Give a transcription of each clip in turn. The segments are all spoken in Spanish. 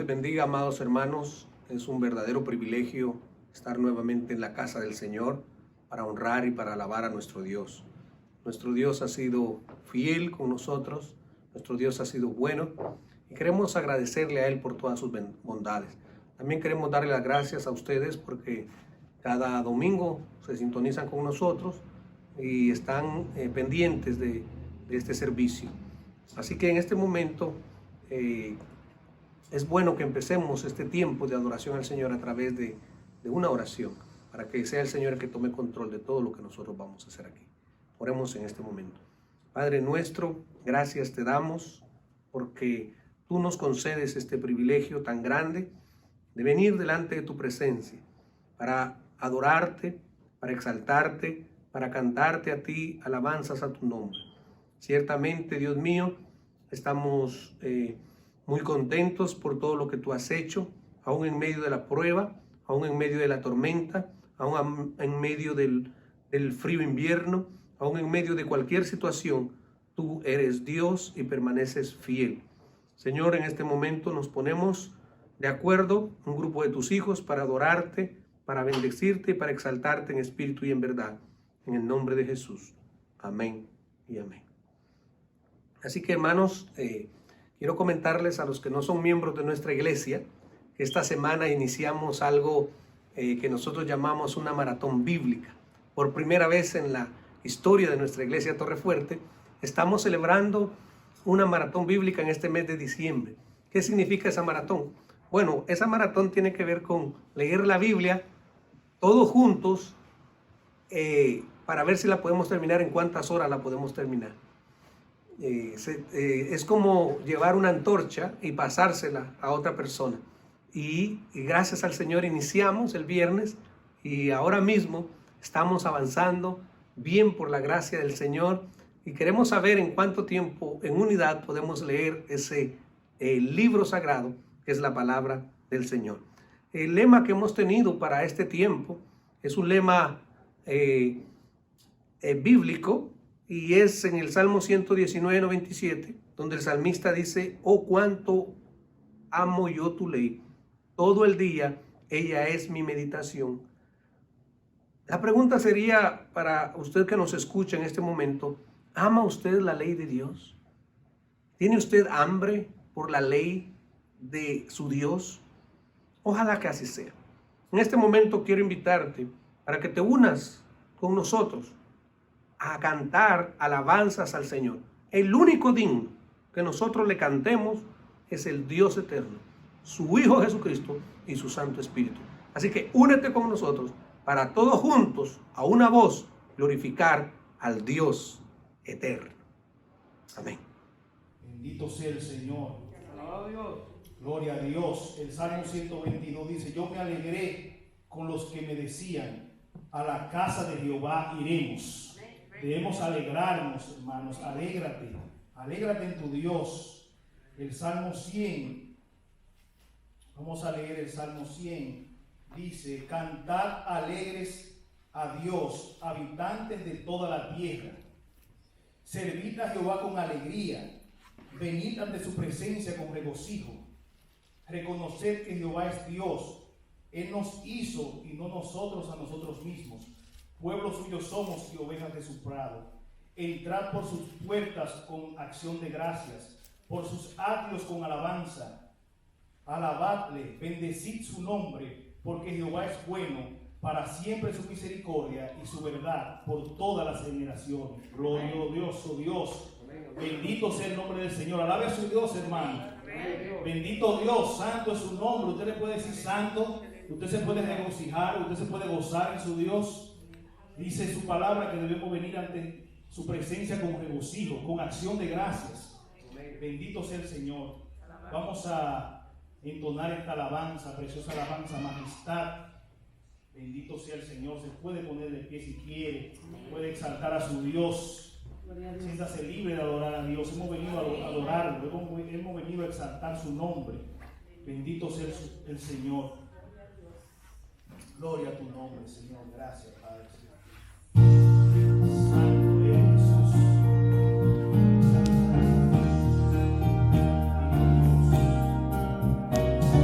les bendiga, amados hermanos. Es un verdadero privilegio estar nuevamente en la casa del Señor para honrar y para alabar a nuestro Dios. Nuestro Dios ha sido fiel con nosotros, nuestro Dios ha sido bueno y queremos agradecerle a Él por todas sus bondades. También queremos darle las gracias a ustedes porque cada domingo se sintonizan con nosotros y están pendientes de este servicio. Así que en este momento es bueno que empecemos este tiempo de adoración al Señor a través de una oración, para que sea el Señor el que tome control de todo lo que nosotros vamos a hacer aquí. Oremos en este momento. Padre nuestro, gracias te damos porque tú nos concedes este privilegio tan grande de venir delante de tu presencia para adorarte, para exaltarte, para cantarte a ti alabanzas a tu nombre. Ciertamente, Dios mío, estamos muy contentos por todo lo que tú has hecho, aún en medio de la prueba, aún en medio de la tormenta, aún en medio del frío invierno, aún en medio de cualquier situación. Tú eres Dios y permaneces fiel. Señor, en este momento nos ponemos de acuerdo, un grupo de tus hijos, para adorarte, para bendecirte y para exaltarte en espíritu y en verdad. En el nombre de Jesús. Amén y amén. Así que, hermanos, quiero comentarles a los que no son miembros de nuestra iglesia que esta semana iniciamos algo que nosotros llamamos una maratón bíblica. Por primera vez en la historia de nuestra iglesia Torrefuerte, estamos celebrando una maratón bíblica en este mes de diciembre. ¿Qué significa esa maratón? Bueno, esa maratón tiene que ver con leer la Biblia todos juntos para ver si la podemos terminar, en cuántas horas la podemos terminar. Es como llevar una antorcha y pasársela a otra persona. Y gracias al Señor iniciamos el viernes y ahora mismo estamos avanzando bien por la gracia del Señor y queremos saber en cuánto tiempo en unidad podemos leer ese libro sagrado que es la palabra del Señor. El lema que hemos tenido para este tiempo es un lema bíblico y es en el Salmo 119:97, donde el salmista dice: oh, cuánto amo yo tu ley, todo el día ella es mi meditación. La pregunta sería para usted que nos escucha en este momento: ¿ama usted la ley de Dios? ¿Tiene usted hambre por la ley de su Dios? Ojalá que así sea. En este momento quiero invitarte para que te unas con nosotros a cantar alabanzas al Señor. El único digno que nosotros le cantemos es el Dios eterno, su Hijo Jesucristo y su Santo Espíritu. Así que únete con nosotros para todos juntos, a una voz, glorificar al Dios eterno. Amén. Bendito sea el Señor. Alabado Dios. Gloria a Dios. El Salmo 122 dice: yo me alegré con los que me decían, a la casa de Jehová iremos. Debemos alegrarnos, hermanos. Alégrate. Alégrate en tu Dios. El Salmo 100. Vamos a leer el Salmo 100. Dice: cantad alegres a Dios, habitantes de toda la tierra. Servid a Jehová con alegría. Venid ante su presencia con regocijo. Reconoced que Jehová es Dios. Él nos hizo y no nosotros a nosotros mismos. Pueblo suyo somos y ovejas de su prado. Entrad por sus puertas con acción de gracias, por sus atrios con alabanza. Alabadle, bendecid su nombre, porque Jehová es bueno, para siempre su misericordia y su verdad por todas las generaciones. Gloria a Dios, oh Dios. Bendito sea el nombre del Señor. Alabe a su Dios, hermano. Bendito Dios, santo es su nombre. Usted le puede decir santo, usted se puede regocijar, usted se puede gozar en su Dios. Dice su palabra que debemos venir ante su presencia con regocijo, con acción de gracias. Bendito sea el Señor. Vamos a entonar esta alabanza, preciosa alabanza, majestad. Bendito sea el Señor. Se puede poner de pie si quiere, puede exaltar a su Dios. Siéntase libre de adorar a Dios. Hemos venido a adorarlo, hemos venido a exaltar su nombre. Bendito sea el Señor. Gloria a tu nombre, Señor. Gracias, Padre. Santo es Jesús. Santo es Jesús.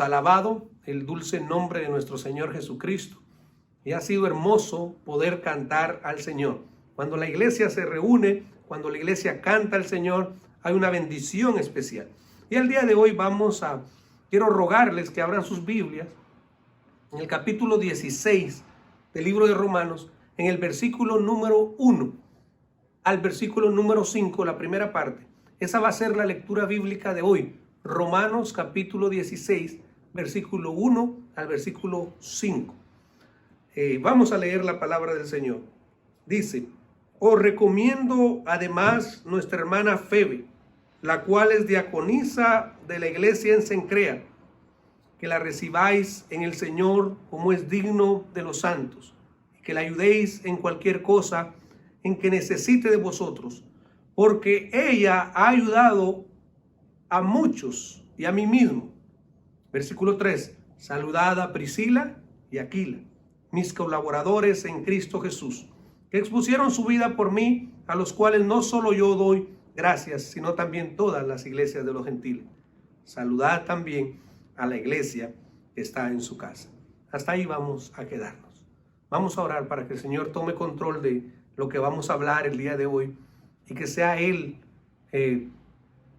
alabado el dulce nombre de nuestro Señor Jesucristo y ha sido hermoso poder cantar al Señor. Cuando la iglesia se reúne, cuando la iglesia canta al Señor, hay una bendición especial. Y el día de hoy quiero rogarles que abran sus Biblias en el capítulo 16 del libro de Romanos, en el versículo número 1 al versículo número 5, la primera parte. Esa va a ser la lectura bíblica de hoy. Romanos capítulo 16, versículo 1 al versículo 5. Vamos a leer la palabra del Señor. Dice: os recomiendo además nuestra hermana Febe, la cual es diaconisa de la iglesia en Cencrea, que la recibáis en el Señor como es digno de los santos, y que la ayudéis en cualquier cosa en que necesite de vosotros, porque ella ha ayudado a muchos y a mí mismo. Versículo 3. Saludad a Priscila y Aquila, mis colaboradores en Cristo Jesús, que expusieron su vida por mí, a los cuales no solo yo doy gracias, sino también todas las iglesias de los gentiles. Saludad también a la iglesia que está en su casa. Hasta ahí vamos a quedarnos. Vamos a orar para que el Señor tome control de lo que vamos a hablar el día de hoy y que sea Él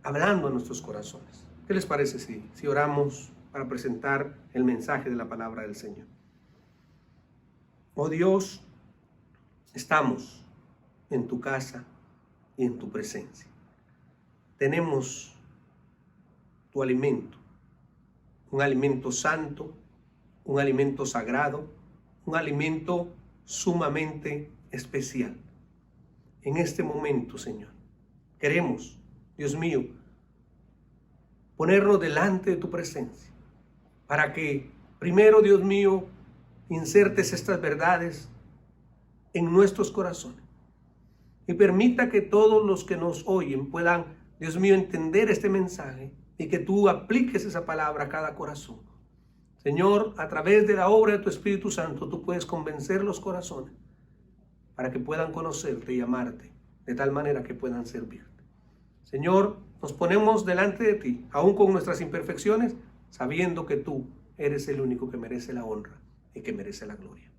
hablando a nuestros corazones. ¿Qué les parece si oramos para presentar el mensaje de la palabra del Señor? Oh Dios, estamos en tu casa y en tu presencia. Tenemos tu alimento, un alimento santo, un alimento sagrado, un alimento sumamente especial. En este momento, Señor, queremos, Dios mío, ponernos delante de tu presencia para que primero, Dios mío, insertes estas verdades en nuestros corazones y permita que todos los que nos oyen puedan, Dios mío, entender este mensaje y que tú apliques esa palabra a cada corazón. Señor, a través de la obra de tu Espíritu Santo, tú puedes convencer los corazones para que puedan conocerte y amarte de tal manera que puedan servirte. Señor, nos ponemos delante de ti, aún con nuestras imperfecciones, sabiendo que tú eres el único que merece la honra y que merece la gloria.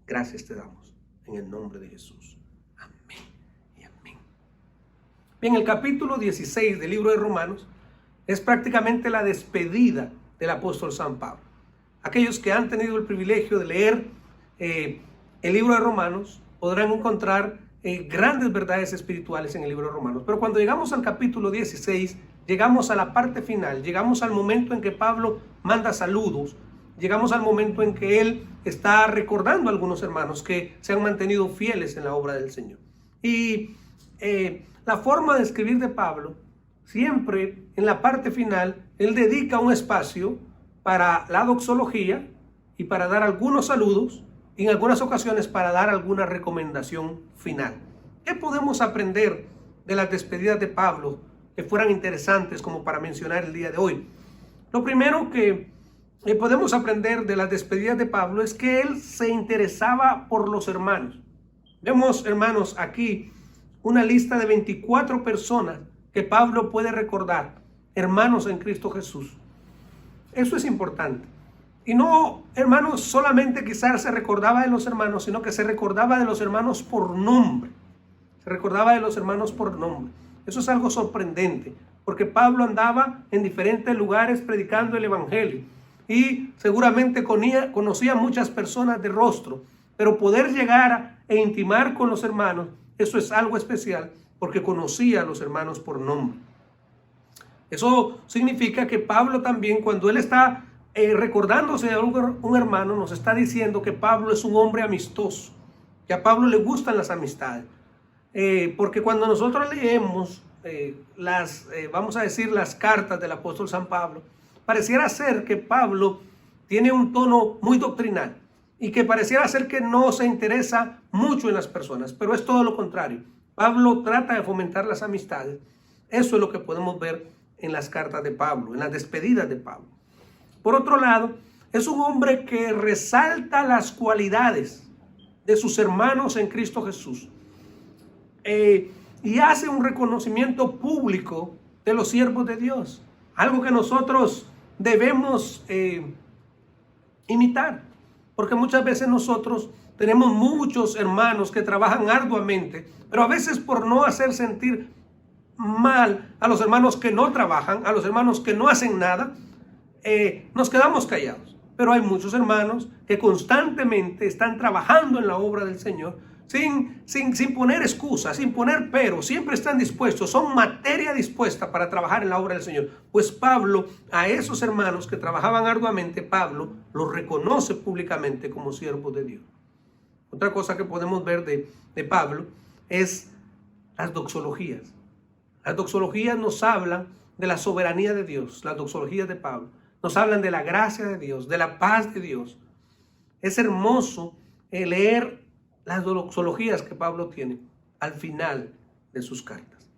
Gracias te damos en el nombre de Jesús. Amén y amén. Bien, el capítulo 16 del libro de Romanos es prácticamente la despedida del apóstol San Pablo. Aquellos que han tenido el privilegio de leer el libro de Romanos podrán encontrar grandes verdades espirituales en el libro de Romanos. Pero cuando llegamos al capítulo 16, llegamos a la parte final, llegamos al momento en que Pablo manda saludos, llegamos al momento en que él está recordando a algunos hermanos que se han mantenido fieles en la obra del Señor. Y la forma de escribir de Pablo, siempre en la parte final, él dedica un espacio para la doxología y para dar algunos saludos, y en algunas ocasiones para dar alguna recomendación final. ¿Qué podemos aprender de las despedidas de Pablo que fueran interesantes como para mencionar el día de hoy? Lo primero que podemos aprender de las despedidas de Pablo es que él se interesaba por los hermanos. Vemos, hermanos, aquí una lista de 24 personas que Pablo puede recordar, hermanos en Cristo Jesús. Eso es importante. Y no, hermanos, solamente quizás se recordaba de los hermanos, sino que se recordaba de los hermanos por nombre. Se recordaba de los hermanos por nombre. Eso es algo sorprendente, porque Pablo andaba en diferentes lugares predicando el evangelio. Y seguramente conocía muchas personas de rostro, pero poder llegar e intimar con los hermanos, eso es algo especial, porque conocía a los hermanos por nombre. Eso significa que Pablo también, cuando él está recordándose de un hermano, nos está diciendo que Pablo es un hombre amistoso, que a Pablo le gustan las amistades. Porque cuando nosotros leemos vamos a decir, las cartas del apóstol San Pablo, pareciera ser que Pablo tiene un tono muy doctrinal y que pareciera ser que no se interesa mucho en las personas, pero es todo lo contrario. Pablo trata de fomentar las amistades. Eso es lo que podemos ver en las cartas de Pablo, en las despedidas de Pablo. Por otro lado, es un hombre que resalta las cualidades de sus hermanos en Cristo Jesús y hace un reconocimiento público de los siervos de Dios. Algo que nosotros debemos imitar. Porque muchas veces nosotros tenemos muchos hermanos que trabajan arduamente, pero a veces por no hacer sentir mal a los hermanos que no trabajan, a los hermanos que no hacen nada, nos quedamos callados. Pero hay muchos hermanos que constantemente están trabajando en la obra del Señor sin poner excusas, sin poner pero, siempre están dispuestos, son materia dispuesta para trabajar en la obra del Señor. Pues Pablo, a esos hermanos que trabajaban arduamente, Pablo los reconoce públicamente como siervos de Dios. Otra cosa que podemos ver de Pablo es las doxologías. Las doxologías nos hablan de la soberanía de Dios. Las doxologías de Pablo nos hablan de la gracia de Dios, de la paz de Dios. Es hermoso leer las doxologías que Pablo tiene al final de sus cartas.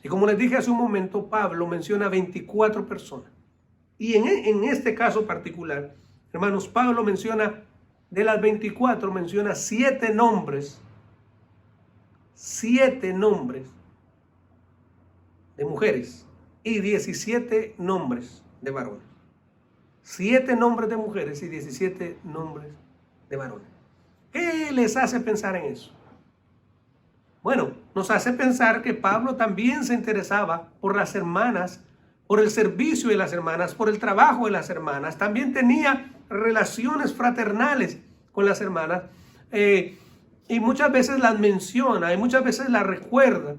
Y como les dije hace un momento, Pablo menciona 24 personas. Y en este caso particular, hermanos, Pablo menciona, de las 24, menciona 7 nombres. 7 nombres de mujeres y 17 nombres de varones. 7 nombres de mujeres y 17 nombres de varones. ¿Qué les hace pensar en eso? Bueno, nos hace pensar que Pablo también se interesaba por las hermanas, por el servicio de las hermanas, por el trabajo de las hermanas. También tenía relaciones fraternales con las hermanas y muchas veces las menciona y muchas veces las recuerda.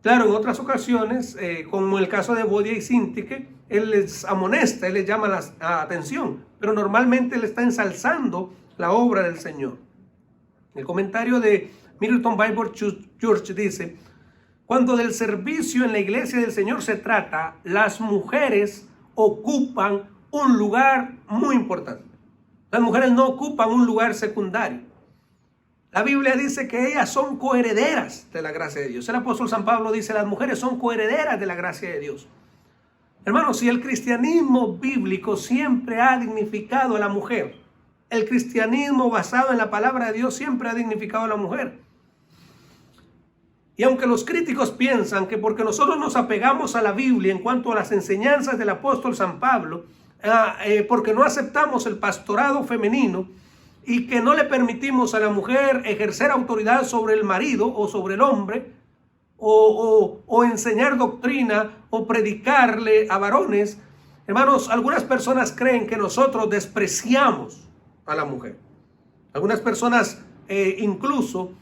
Claro, en otras ocasiones, como el caso de Bodia y Sintique, él les amonesta, él les llama la atención, pero normalmente él está ensalzando la obra del Señor. El comentario de Middleton Bible Church dice: cuando del servicio en la iglesia del Señor se trata, las mujeres ocupan un lugar muy importante. Las mujeres no ocupan un lugar secundario. La Biblia dice que ellas son coherederas de la gracia de Dios. El apóstol San Pablo dice: las mujeres son coherederas de la gracia de Dios. Hermanos, si el cristianismo bíblico siempre ha dignificado a la mujer, el cristianismo basado en la palabra de Dios siempre ha dignificado a la mujer. Y aunque los críticos piensan que porque nosotros nos apegamos a la Biblia en cuanto a las enseñanzas del apóstol San Pablo, porque no aceptamos el pastorado femenino y que no le permitimos a la mujer ejercer autoridad sobre el marido o sobre el hombre, o enseñar doctrina o predicarle a varones, hermanos, algunas personas creen que nosotros despreciamos a la mujer. Algunas personas incluso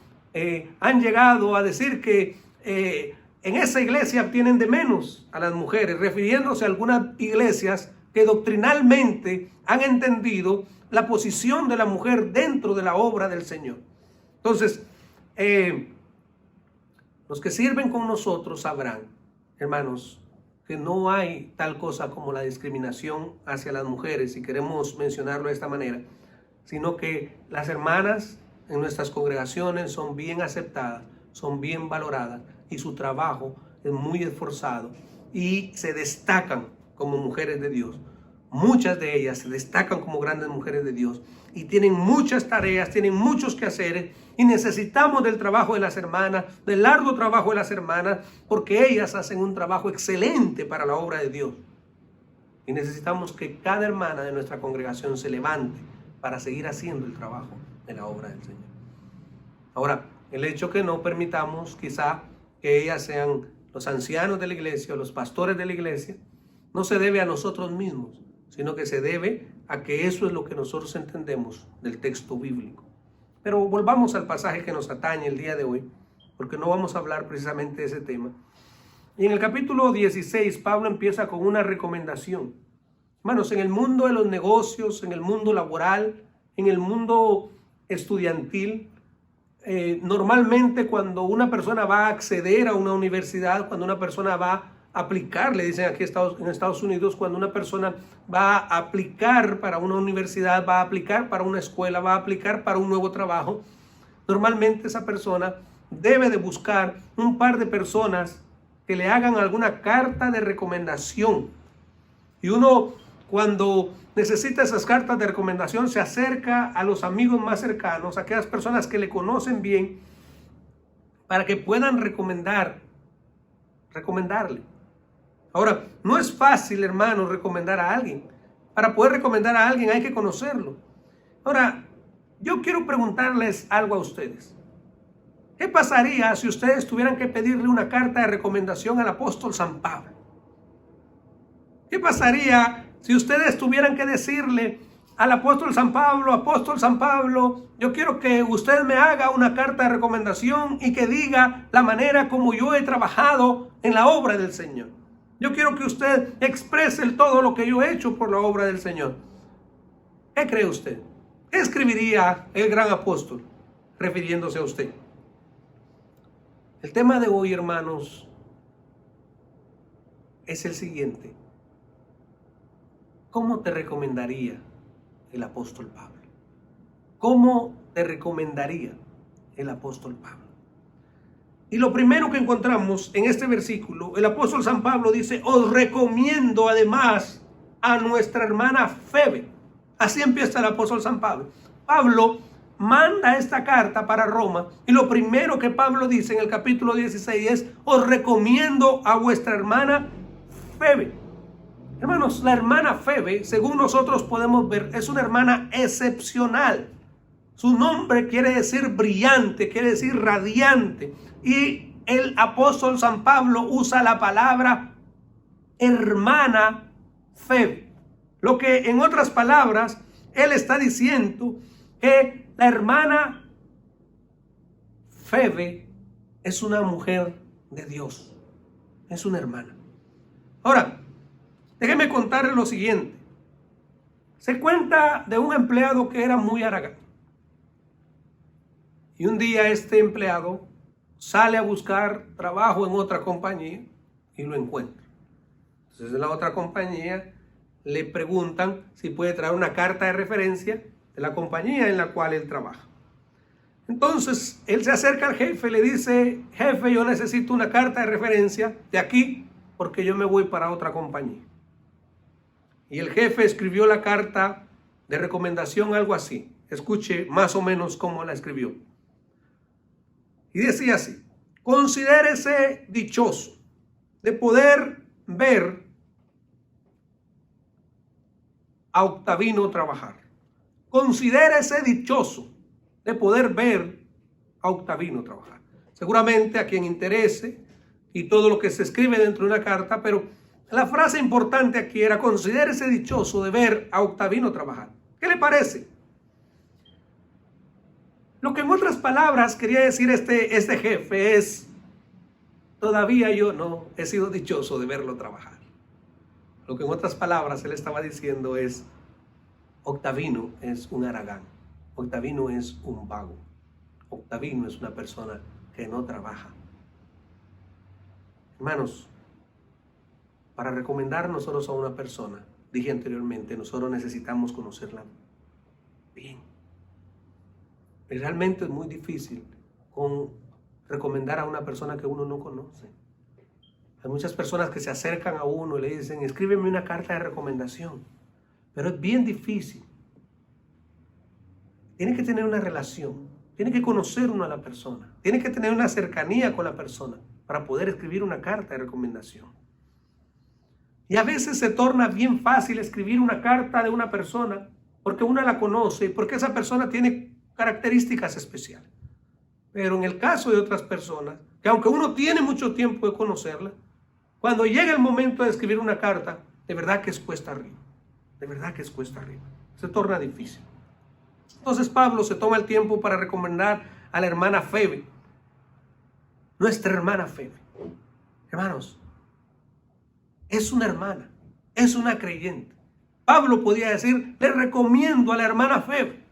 han llegado a decir que en esa iglesia tienen de menos a las mujeres, refiriéndose a algunas iglesias que doctrinalmente han entendido la posición de la mujer dentro de la obra del Señor. Entonces, los que sirven con nosotros sabrán, hermanos, que no hay tal cosa como la discriminación hacia las mujeres, si queremos mencionarlo de esta manera, sino que las hermanas en nuestras congregaciones son bien aceptadas, son bien valoradas y su trabajo es muy esforzado y se destacan como mujeres de Dios. Muchas de ellas se destacan como grandes mujeres de Dios y tienen muchas tareas, tienen muchos quehaceres y necesitamos del trabajo de las hermanas, del arduo trabajo de las hermanas, porque ellas hacen un trabajo excelente para la obra de Dios. Y necesitamos que cada hermana de nuestra congregación se levante para seguir haciendo el trabajo de la obra del Señor. Ahora, el hecho que no permitamos quizá que ellas sean los ancianos de la iglesia o los pastores de la iglesia, no se debe a nosotros mismos, sino que se debe a que eso es lo que nosotros entendemos del texto bíblico. Pero volvamos al pasaje que nos atañe el día de hoy, porque no vamos a hablar precisamente de ese tema. Y en el capítulo 16, Pablo empieza con una recomendación. Hermanos, en el mundo de los negocios, en el mundo laboral, en el mundo estudiantil, normalmente cuando una persona va a acceder a una universidad, cuando una persona va a aplicar, le dicen aquí en Estados Unidos, cuando una persona va a aplicar para una universidad, va a aplicar para una escuela, va a aplicar para un nuevo trabajo, normalmente esa persona debe de buscar un par de personas que le hagan alguna carta de recomendación. Y uno, cuando necesita esas cartas de recomendación, se acerca a los amigos más cercanos, a aquellas personas que le conocen bien, para que puedan recomendarle. Ahora, no es fácil, hermanos, recomendar a alguien. Para poder recomendar a alguien hay que conocerlo. Ahora, yo quiero preguntarles algo a ustedes. ¿Qué pasaría si ustedes tuvieran que pedirle una carta de recomendación al apóstol San Pablo? ¿Qué pasaría si ustedes tuvieran que decirle al apóstol San Pablo, yo quiero que usted me haga una carta de recomendación y que diga la manera como yo he trabajado en la obra del Señor? Yo quiero que usted exprese todo lo que yo he hecho por la obra del Señor. ¿Qué cree usted? ¿Qué escribiría el gran apóstol refiriéndose a usted? El tema de hoy, hermanos, es el siguiente. ¿Cómo te recomendaría el apóstol Pablo? ¿Cómo te recomendaría el apóstol Pablo? Y lo primero que encontramos en este versículo, el apóstol San Pablo dice, os recomiendo además a nuestra hermana Febe. Así empieza el apóstol San Pablo. Pablo manda esta carta para Roma y lo primero que Pablo dice en el capítulo 16 es, os recomiendo a vuestra hermana Febe. Hermanos, la hermana Febe, según nosotros podemos ver, es una hermana excepcional. Su nombre quiere decir brillante, quiere decir radiante. Y el apóstol San Pablo usa la palabra hermana Febe. Lo que en otras palabras, él está diciendo que la hermana Febe es una mujer de Dios. Es una hermana. Ahora, déjeme contarles lo siguiente. Se cuenta de un empleado que era muy arrogante. Y un día este empleado sale a buscar trabajo en otra compañía y lo encuentra. Entonces en la otra compañía le preguntan si puede traer una carta de referencia de la compañía en la cual él trabaja. Entonces él se acerca al jefe y le dice, jefe, yo necesito una carta de referencia de aquí porque yo me voy para otra compañía. Y el jefe escribió la carta de recomendación, algo así. Escuche más o menos cómo la escribió. Y decía así, considérese dichoso de poder ver a Octavino trabajar. Considérese dichoso de poder ver a Octavino trabajar. Seguramente a quien interese y todo lo que se escribe dentro de una carta, pero la frase importante aquí era considérese dichoso de ver a Octavino trabajar. ¿Qué le parece? Lo que en otras palabras quería decir este jefe es, todavía yo no he sido dichoso de verlo trabajar. Lo que en otras palabras él estaba diciendo es, Octavino es un haragán, Octavino es un vago, Octavino es una persona que no trabaja. Hermanos, para recomendar nosotros a una persona, dije anteriormente, nosotros necesitamos conocerla bien. Y realmente es muy difícil recomendar a una persona que uno no conoce. Hay muchas personas que se acercan a uno y le dicen, escríbeme una carta de recomendación. Pero es bien difícil. Tiene que tener una relación. Tiene que conocer uno a la persona. Tiene que tener una cercanía con la persona para poder escribir una carta de recomendación. Y a veces se torna bien fácil escribir una carta de una persona porque uno la conoce, porque esa persona tiene características especiales. Pero en el caso de otras personas, que aunque uno tiene mucho tiempo de conocerla, cuando llega el momento de escribir una carta, de verdad que es cuesta arriba. De verdad que es cuesta arriba. Se torna difícil. Entonces Pablo se toma el tiempo para recomendar a la hermana Febe. Nuestra hermana Febe. Hermanos, es una hermana, es una creyente. Pablo podía decir, le recomiendo a la hermana Febe.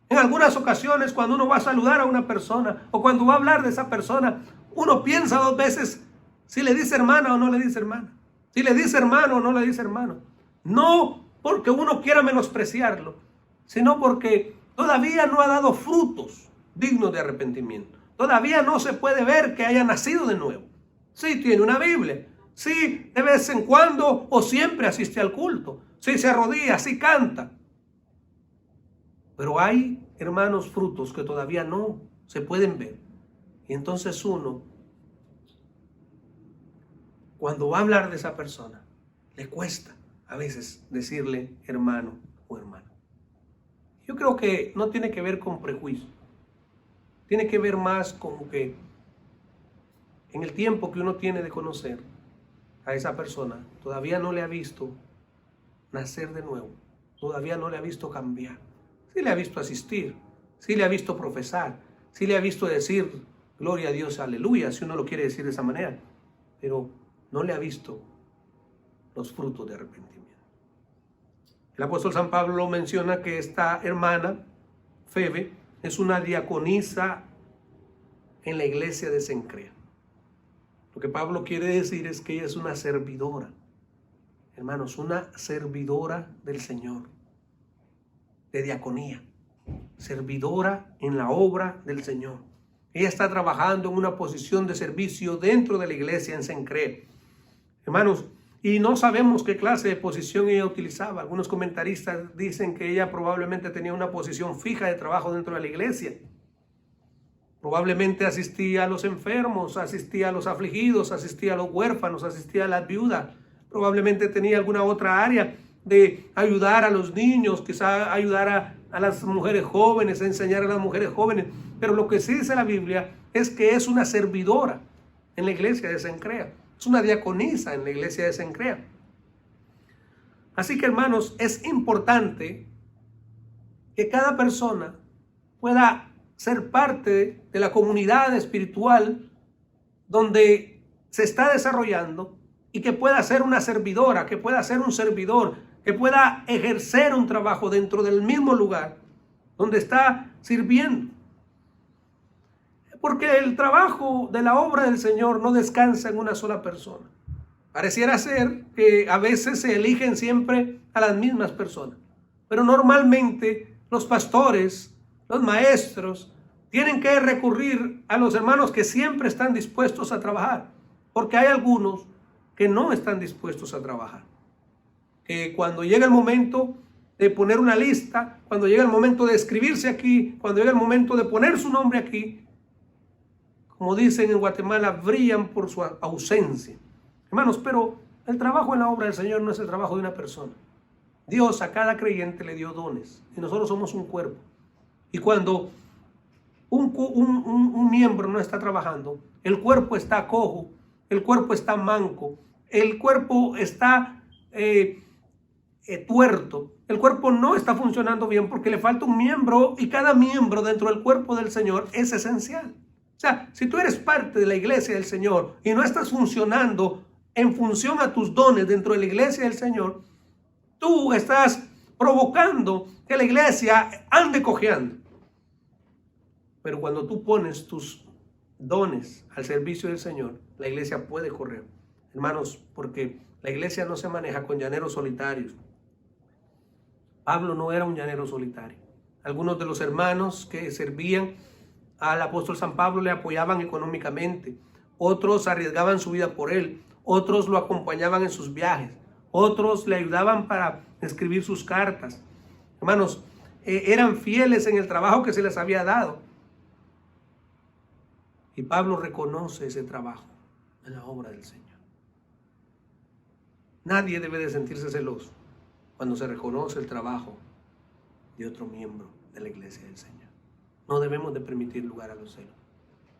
En algunas ocasiones, cuando uno va a saludar a una persona o cuando va a hablar de esa persona, uno piensa dos veces si le dice hermana o no le dice hermana. Si le dice hermano o no le dice hermano. No porque uno quiera menospreciarlo, sino porque todavía no ha dado frutos dignos de arrepentimiento. Todavía no se puede ver que haya nacido de nuevo. Sí tiene una Biblia. Sí, de vez en cuando o siempre asiste al culto. Sí se arrodilla, sí canta. Pero hay, hermanos, frutos que todavía no se pueden ver. Y entonces uno, cuando va a hablar de esa persona, le cuesta a veces decirle hermano o hermana. Yo creo que no tiene que ver con prejuicio. Tiene que ver más con que en el tiempo que uno tiene de conocer a esa persona, todavía no le ha visto nacer de nuevo, todavía no le ha visto cambiar. Sí le ha visto asistir, sí le ha visto profesar, sí le ha visto decir gloria a Dios, aleluya, si uno lo quiere decir de esa manera, pero no le ha visto los frutos de arrepentimiento. El apóstol San Pablo lo menciona que esta hermana, Febe, es una diaconisa en la iglesia de Cencrea. Lo que Pablo quiere decir es que ella es una servidora, hermanos, una servidora del Señor, de diaconía, servidora en la obra del Señor. Ella está trabajando en una posición de servicio dentro de la iglesia en Cencrea. Hermanos, y no sabemos qué clase de posición ella utilizaba. Algunos comentaristas dicen que ella probablemente tenía una posición fija de trabajo dentro de la iglesia. Probablemente asistía a los enfermos, asistía a los afligidos, asistía a los huérfanos, asistía a las viudas. Probablemente tenía alguna otra área de ayudar a los niños, quizá ayudar a las mujeres jóvenes, a enseñar a las mujeres jóvenes. Pero lo que sí dice la Biblia es que es una servidora en la iglesia de Cencrea. Es una diaconisa en la iglesia de Cencrea. Así que, hermanos, es importante que cada persona pueda ser parte de la comunidad espiritual donde se está desarrollando y que pueda ser una servidora, que pueda ser un servidor, que pueda ejercer un trabajo dentro del mismo lugar donde está sirviendo. Porque el trabajo de la obra del Señor no descansa en una sola persona. Pareciera ser que a veces se eligen siempre a las mismas personas, pero normalmente los pastores, los maestros, tienen que recurrir a los hermanos que siempre están dispuestos a trabajar, porque hay algunos que no están dispuestos a trabajar. Que cuando llega el momento de poner una lista, cuando llega el momento de escribirse aquí, cuando llega el momento de poner su nombre aquí, como dicen en Guatemala, brillan por su ausencia. Hermanos, pero el trabajo en la obra del Señor no es el trabajo de una persona. Dios a cada creyente le dio dones y nosotros somos un cuerpo. Y cuando un miembro no está trabajando, el cuerpo está cojo, el cuerpo está manco, el cuerpo está tuerto, el cuerpo no está funcionando bien porque le falta un miembro y cada miembro dentro del cuerpo del Señor es esencial. O sea, si tú eres parte de la iglesia del Señor y no estás funcionando en función a tus dones dentro de la iglesia del Señor, tú estás provocando que la iglesia ande cojeando. Pero cuando tú pones tus dones al servicio del Señor, la iglesia puede correr. Hermanos, porque la iglesia no se maneja con llaneros solitarios. Pablo no era un llanero solitario. Algunos de los hermanos que servían al apóstol San Pablo le apoyaban económicamente. Otros arriesgaban su vida por él. Otros lo acompañaban en sus viajes. Otros le ayudaban para escribir sus cartas. Hermanos, eran fieles en el trabajo que se les había dado. Y Pablo reconoce ese trabajo en la obra del Señor. Nadie debe de sentirse celoso cuando se reconoce el trabajo de otro miembro de la iglesia del Señor. No debemos de permitir lugar a los celos.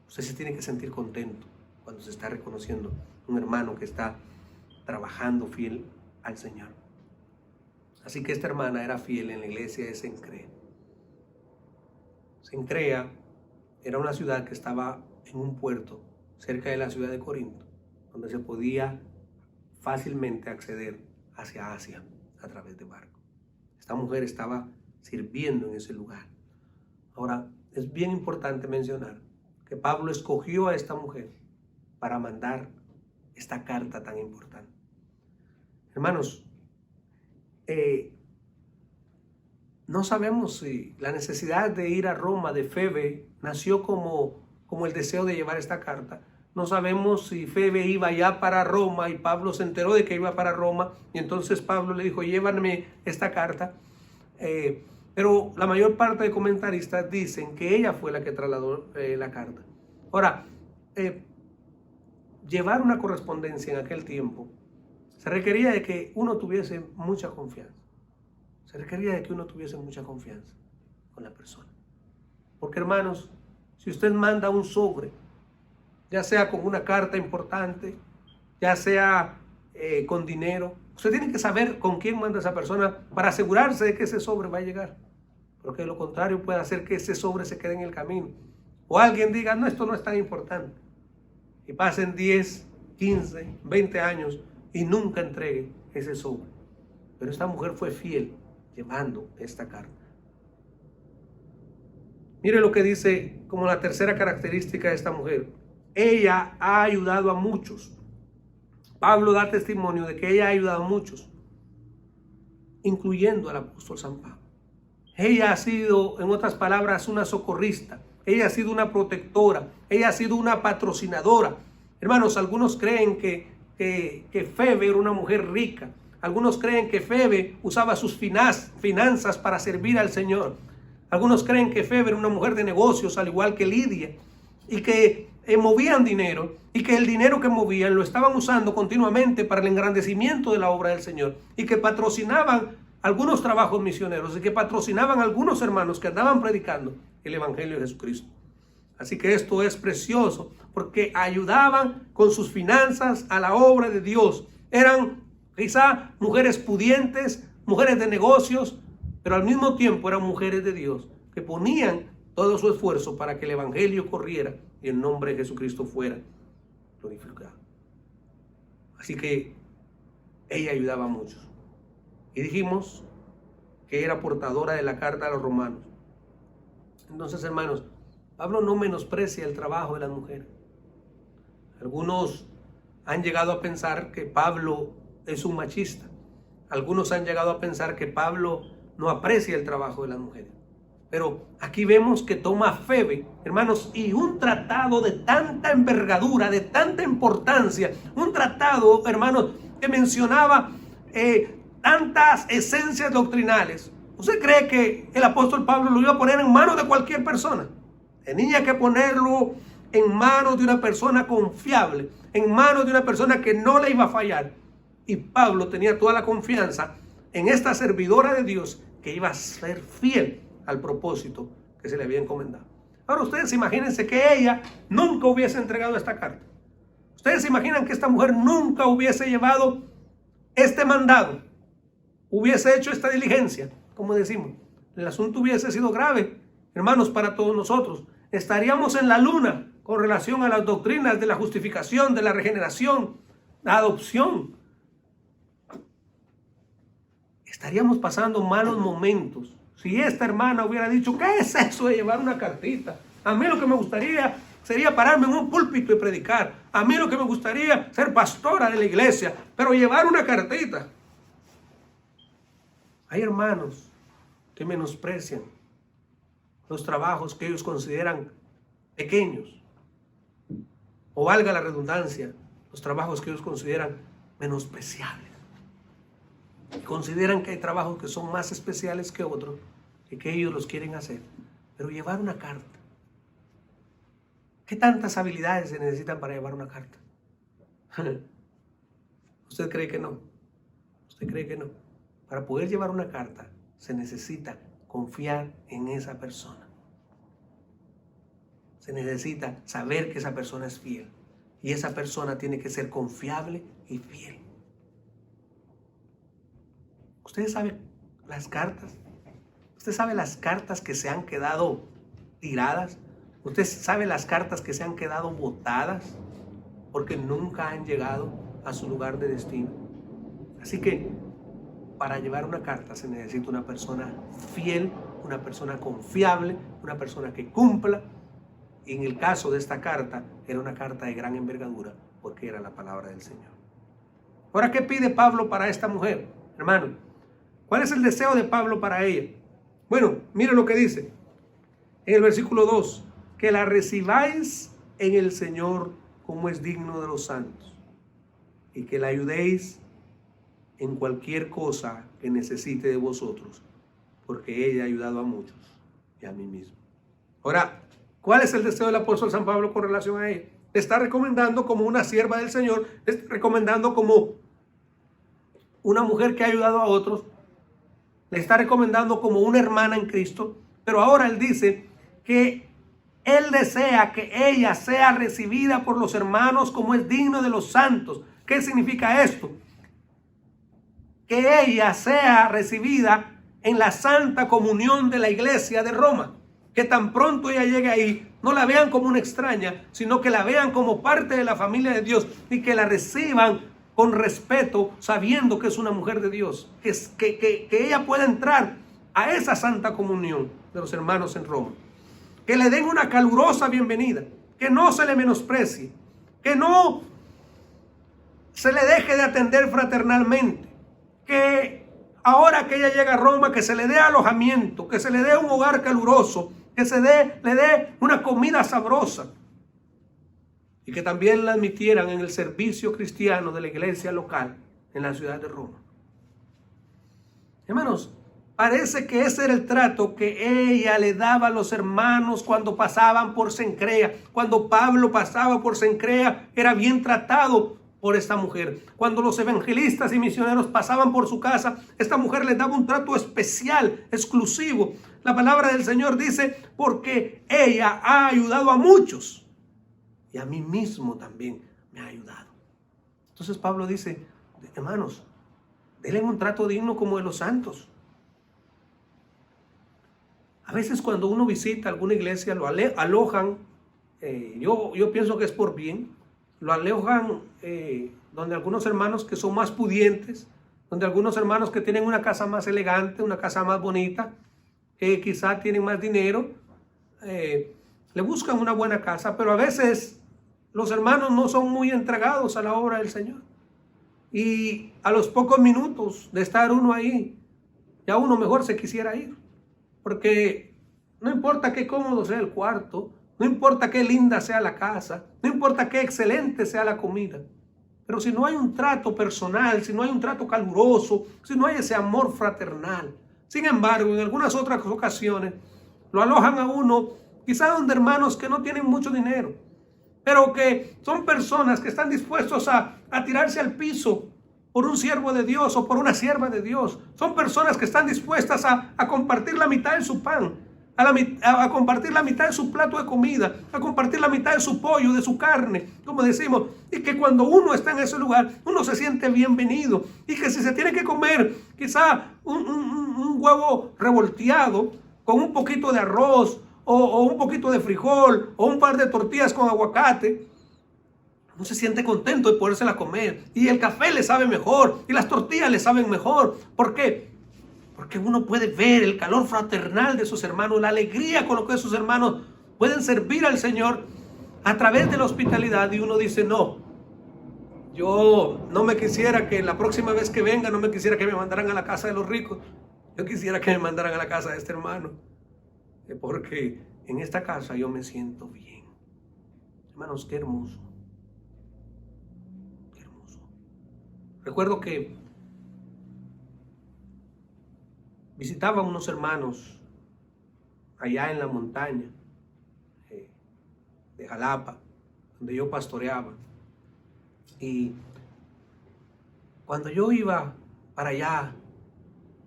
Usted se tiene que sentir contento cuando se está reconociendo un hermano que está trabajando fiel al Señor. Así que esta hermana era fiel en la iglesia de Cencrea. Cencrea era una ciudad que estaba en un puerto cerca de la ciudad de Corinto, donde se podía fácilmente acceder hacia Asia a través de barco. Esta mujer estaba sirviendo en ese lugar. Ahora, es bien importante mencionar que Pablo escogió a esta mujer para mandar esta carta tan importante. Hermanos, no sabemos si la necesidad de ir a Roma de Febe nació como el deseo de llevar esta carta. No sabemos si Febe iba ya para Roma y Pablo se enteró de que iba para Roma y entonces Pablo le dijo, llévame esta carta. Pero la mayor parte de comentaristas dicen que ella fue la que trasladó la carta. Ahora, llevar una correspondencia en aquel tiempo Se requería de que uno tuviese mucha confianza. Se requería de que uno tuviese mucha confianza con la persona. Porque, hermanos, si usted manda un sobre, ya sea con una carta importante, ya sea con dinero, usted tiene que saber con quién manda esa persona para asegurarse de que ese sobre va a llegar. Porque de lo contrario puede hacer que ese sobre se quede en el camino. O alguien diga, no, esto no es tan importante. Y pasen 10, 15, 20 años y nunca entregue ese sobre. Pero esta mujer fue fiel llevando esta carta. Mire lo que dice como la tercera característica de esta mujer. Ella ha ayudado a muchos. Pablo da testimonio de que ella ha ayudado a muchos, incluyendo al apóstol San Pablo. Ella ha sido, en otras palabras, una socorrista. Ella ha sido una protectora. Ella ha sido una patrocinadora. Hermanos, algunos creen que Febe era una mujer rica. Algunos creen que Febe usaba sus finanzas para servir al Señor. Algunos creen que Febe era una mujer de negocios, al igual que Lidia, y que movían dinero, y que el dinero que movían lo estaban usando continuamente para el engrandecimiento de la obra del Señor, y que patrocinaban algunos trabajos misioneros, y que patrocinaban algunos hermanos que andaban predicando el Evangelio de Jesucristo. Así que esto es precioso, porque ayudaban con sus finanzas a la obra de Dios. Eran quizá mujeres pudientes, mujeres de negocios, pero al mismo tiempo eran mujeres de Dios, que ponían todo su esfuerzo para que el Evangelio corriera y el nombre de Jesucristo fuera glorificado. Así que ella ayudaba a muchos. Y dijimos que era portadora de la carta a los romanos. Entonces, hermanos, Pablo no menosprecia el trabajo de las mujeres. Algunos han llegado a pensar que Pablo es un machista. Algunos han llegado a pensar que Pablo no aprecia el trabajo de las mujeres. Pero aquí vemos que toma Febe, hermanos, y un tratado de tanta envergadura, de tanta importancia, un tratado, hermanos, que mencionaba tantas esencias doctrinales. ¿Usted cree que el apóstol Pablo lo iba a poner en manos de cualquier persona? Tenía que ponerlo en manos de una persona confiable, en manos de una persona que no le iba a fallar. Y Pablo tenía toda la confianza en esta servidora de Dios que iba a ser fiel al propósito que se le había encomendado. Ahora ustedes imagínense que ella nunca hubiese entregado esta carta. Ustedes se imaginan que esta mujer nunca hubiese llevado este mandado, hubiese hecho esta diligencia, como decimos. El asunto hubiese sido grave, hermanos, para todos nosotros. Estaríamos en la luna con relación a las doctrinas de la justificación, de la regeneración, la adopción. Estaríamos pasando malos momentos si esta hermana hubiera dicho, ¿qué es eso de llevar una cartita? A mí lo que me gustaría sería pararme en un púlpito y predicar. A mí lo que me gustaría ser pastora de la iglesia, pero llevar una cartita. Hay hermanos que menosprecian los trabajos que ellos consideran pequeños, o valga la redundancia, los trabajos que ellos consideran menospreciables. Y consideran que hay trabajos que son más especiales que otros y que ellos los quieren hacer. Pero llevar una carta, ¿qué tantas habilidades se necesitan para llevar una carta? ¿Usted cree que no? ¿Usted cree que no? Para poder llevar una carta se necesita confiar en esa persona. Se necesita saber que esa persona es fiel. Y esa persona tiene que ser confiable y fiel. ¿Usted sabe las cartas? ¿Usted sabe las cartas que se han quedado tiradas? ¿Usted sabe las cartas que se han quedado botadas porque nunca han llegado a su lugar de destino? Así que para llevar una carta se necesita una persona fiel, una persona confiable, una persona que cumpla. Y en el caso de esta carta, era una carta de gran envergadura porque era la palabra del Señor. Ahora, ¿qué pide Pablo para esta mujer? Hermano, ¿cuál es el deseo de Pablo para ella? Bueno, mire lo que dice en el versículo 2. Que la recibáis en el Señor como es digno de los santos. Y que la ayudéis en cualquier cosa que necesite de vosotros. Porque ella ha ayudado a muchos y a mí mismo. Ahora, ¿cuál es el deseo del apóstol San Pablo con relación a ella? Le está recomendando como una sierva del Señor. Le está recomendando como una mujer que ha ayudado a otros, le está recomendando como una hermana en Cristo, pero ahora él dice que él desea que ella sea recibida por los hermanos como es digno de los santos. ¿Qué significa esto? Que ella sea recibida en la santa comunión de la iglesia de Roma. Que tan pronto ella llegue ahí, no la vean como una extraña, sino que la vean como parte de la familia de Dios y que la reciban con respeto, sabiendo que es una mujer de Dios. Que ella pueda entrar a esa santa comunión de los hermanos en Roma. Que le den una calurosa bienvenida, que no se le menosprecie, que no se le deje de atender fraternalmente, que ahora que ella llega a Roma, que se le dé alojamiento, que se le dé un hogar caluroso, que le dé una comida sabrosa, y que también la admitieran en el servicio cristiano de la iglesia local en la ciudad de Roma. Hermanos, parece que ese era el trato que ella le daba a los hermanos cuando pasaban por Cencrea. Cuando Pablo pasaba por Cencrea, era bien tratado por esta mujer. Cuando los evangelistas y misioneros pasaban por su casa, esta mujer les daba un trato especial, exclusivo. La palabra del Señor dice, porque ella ha ayudado a muchos y a mí mismo también me ha ayudado. Entonces Pablo dice, hermanos, denle un trato digno como de los santos. A veces cuando uno visita alguna iglesia lo alojan, yo pienso que es por bien, lo alojan donde algunos hermanos que son más pudientes, donde algunos hermanos que tienen una casa más elegante, una casa más bonita, que quizá tienen más dinero, le buscan una buena casa, pero a veces los hermanos no son muy entregados a la obra del Señor. Y a los pocos minutos de estar uno ahí, ya uno mejor se quisiera ir. Porque no importa qué cómodo sea el cuarto, no importa qué linda sea la casa, no importa qué excelente sea la comida, pero si no hay un trato personal, si no hay un trato caluroso, si no hay ese amor fraternal. Sin embargo, en algunas otras ocasiones lo alojan a uno, quizá donde hermanos que no tienen mucho dinero, pero que son personas que están dispuestos a tirarse al piso por un siervo de Dios o por una sierva de Dios. Son personas que están dispuestas a compartir la mitad de su pan, a compartir la mitad de su plato de comida, a compartir la mitad de su pollo, de su carne, como decimos, y que cuando uno está en ese lugar, uno se siente bienvenido, y que si se tiene que comer quizá un huevo revolteado con un poquito de arroz, o un poquito de frijol, o un par de tortillas con aguacate, uno se siente contento de podérsela comer. Y el café le sabe mejor. Y las tortillas le saben mejor. ¿Por qué? Porque uno puede ver el calor fraternal de sus hermanos, la alegría con lo que sus hermanos pueden servir al Señor a través de la hospitalidad. Y uno dice, no, yo no me quisiera que la próxima vez que venga, no me quisiera que me mandaran a la casa de los ricos. Yo quisiera que me mandaran a la casa de este hermano. Porque en esta casa yo me siento bien. Hermanos, qué hermoso. Qué hermoso. Recuerdo que visitaba a unos hermanos allá en la montaña de Jalapa, donde yo pastoreaba. Y cuando yo iba para allá,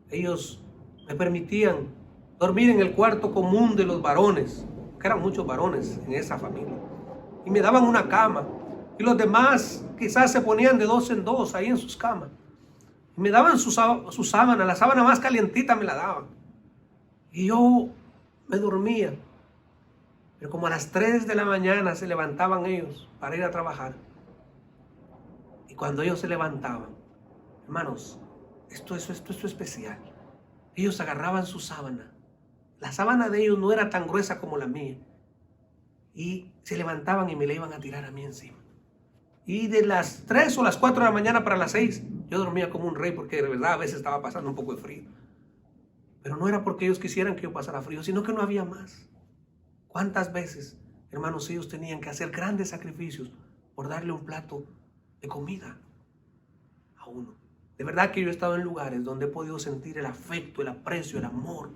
ellos me permitían dormir en el cuarto común de los varones, que eran muchos varones en esa familia. Y me daban una cama. Y los demás quizás se ponían de dos en dos ahí en sus camas. Y me daban su sábana, la sábana más calientita me la daban. Y yo me dormía. Pero como a las 3 de la mañana se levantaban ellos para ir a trabajar. Y cuando ellos se levantaban, hermanos, esto es especial. Ellos agarraban su sábana. La sábana de ellos no era tan gruesa como la mía. Y se levantaban y me la iban a tirar a mí encima. Y de las 3 o las 4 de la mañana para las 6, yo dormía como un rey porque de verdad a veces estaba pasando un poco de frío. Pero no era porque ellos quisieran que yo pasara frío, sino que no había más. ¿Cuántas veces, hermanos, ellos tenían que hacer grandes sacrificios por darle un plato de comida a uno? De verdad que yo he estado en lugares donde he podido sentir el afecto, el aprecio, el amor.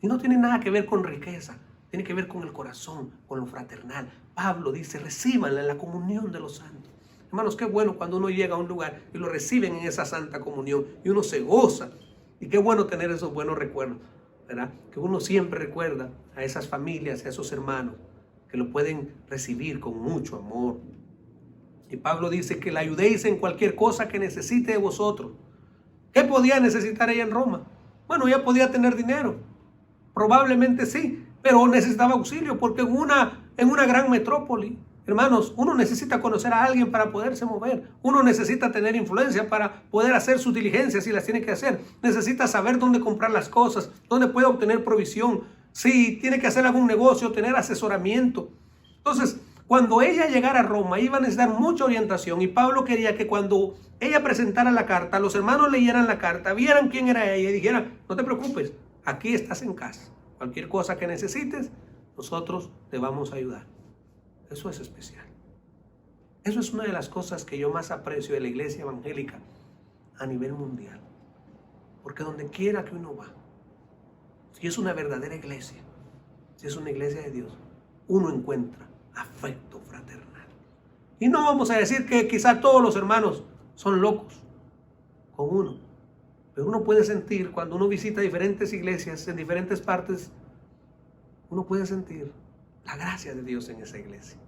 Y no tiene nada que ver con riqueza, tiene que ver con el corazón, con lo fraternal. Pablo dice, recíbanla en la comunión de los santos. Hermanos, qué bueno cuando uno llega a un lugar y lo reciben en esa santa comunión y uno se goza. Y qué bueno tener esos buenos recuerdos, ¿verdad? Que uno siempre recuerda a esas familias, a esos hermanos que lo pueden recibir con mucho amor. Y Pablo dice que la ayudéis en cualquier cosa que necesite de vosotros. ¿Qué podía necesitar ella en Roma? Bueno, ella podía tener dinero. Probablemente sí, pero necesitaba auxilio porque en una gran metrópoli, hermanos, uno necesita conocer a alguien para poderse mover. Uno necesita tener influencia para poder hacer sus diligencias si las tiene que hacer. Necesita saber dónde comprar las cosas, dónde puede obtener provisión. Si tiene que hacer algún negocio, tener asesoramiento. Entonces, cuando ella llegara a Roma, iba a necesitar mucha orientación. Y Pablo quería que cuando ella presentara la carta, los hermanos leyeran la carta, vieran quién era ella y dijeran, no te preocupes, aquí estás en casa. Cualquier cosa que necesites, nosotros te vamos a ayudar. Eso es especial. Eso es una de las cosas que yo más aprecio de la iglesia evangélica a nivel mundial. Porque donde quiera que uno va, si es una verdadera iglesia, si es una iglesia de Dios, uno encuentra afecto fraternal. Y no vamos a decir que quizá todos los hermanos son locos con uno. Pero uno puede sentir, cuando uno visita diferentes iglesias en diferentes partes, uno puede sentir la gracia de Dios en esa iglesia.